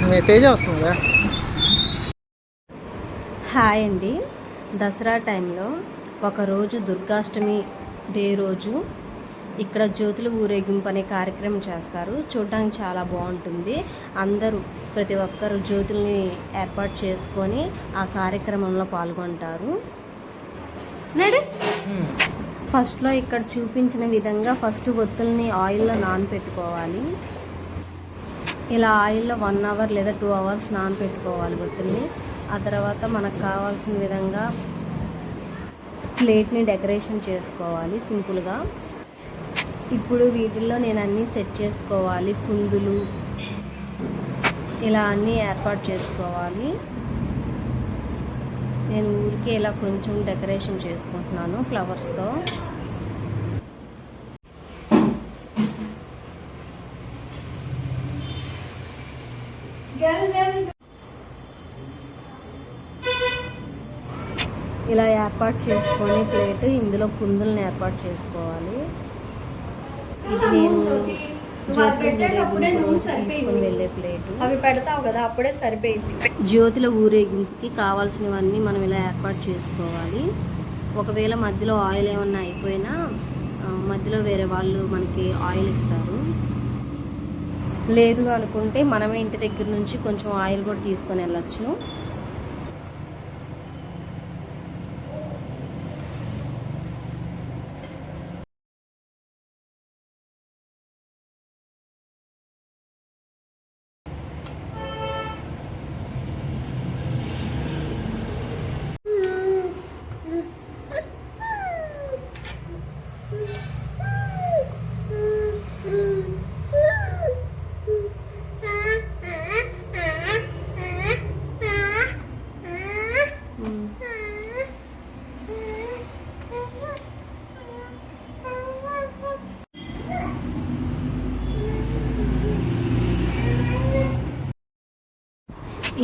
తేజ వస్తుందా? హాయ్ అండి. దసరా టైంలో ఒకరోజు దుర్గాష్టమి డే రోజు ఇక్కడ జ్యోతుల ఊరేగింపు అనే కార్యక్రమం చేస్తారు. చూడడానికి చాలా బాగుంటుంది. అందరూ ప్రతి ఒక్కరు జ్యోతుల్ని ఏర్పాటు చేసుకొని ఆ కార్యక్రమంలో పాల్గొంటారు. ఫస్ట్లో ఇక్కడ చూపించిన విధంగా ఫస్ట్ ఒత్తుల్ని ఆయిల్లో నానబెట్టుకోవాలి. ఇలా ఆయిల్లో 1 అవర్ లేదా 2 అవర్స్ నానబెట్టుకోవాలి ఒత్తుల్ని. ఆ తర్వాత మనకు కావాల్సిన విధంగా ప్లేట్ని డెకరేషన్ చేసుకోవాలి సింపుల్గా. ఇప్పుడు వీటిల్లో నేను అన్నీ సెట్ చేసుకోవాలి. కుందులు ఇలా అన్నీ ఏర్పాటు చేసుకోవాలి. నేను ఊరికే ఇలా కొంచెం డెకరేషన్ చేసుకుంటున్నాను ఫ్లవర్స్తో. ఇలా ఏర్పాటు చేసుకొని ప్లేట్ ఇందులో కుందులను ఏర్పాటు చేసుకోవాలి. ఇది నేను జ్యోతుల ఊరేగింపు తీసుకొని వెళ్ళే ప్లేటు. అవి పెడతావు కదా, అప్పుడే సరిపోయింది. జ్యోతుల ఊరేగింపుకి కావాల్సినవన్నీ మనం ఇలా ఏర్పాటు చేసుకోవాలి. ఒకవేళ మధ్యలో ఆయిల్ ఏమన్నా అయిపోయినా మధ్యలో వేరే వాళ్ళు మనకి ఆయిల్ ఇస్తారు. లేదు అనుకుంటే మనమే ఇంటి దగ్గర నుంచి కొంచెం ఆయిల్ కూడా తీసుకొని వెళ్ళచ్చు.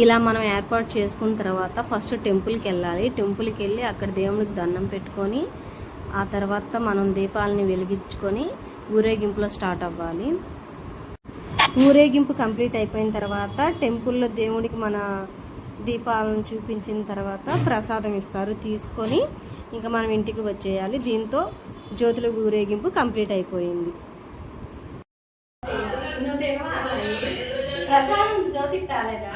ఇలా మనం ఏర్పాటు చేసుకున్న తర్వాత ఫస్ట్ టెంపుల్కి వెళ్ళాలి. టెంపుల్కి వెళ్ళి అక్కడ దేవునికి దండం పెట్టుకొని ఆ తర్వాత మనం దీపాలని వెలిగించుకొని ఊరేగింపులో స్టార్ట్ అవ్వాలి. ఊరేగింపు కంప్లీట్ అయిపోయిన తర్వాత టెంపుల్లో దేవుడికి మన దీపాలను చూపించిన తర్వాత ప్రసాదం ఇస్తారు. తీసుకొని ఇంకా మనం ఇంటికి వచ్చేయాలి. దీంతో జ్యోతుల ఊరేగింపు కంప్లీట్ అయిపోయింది. ప్రసాదం జ్యోతికి తాలేదా?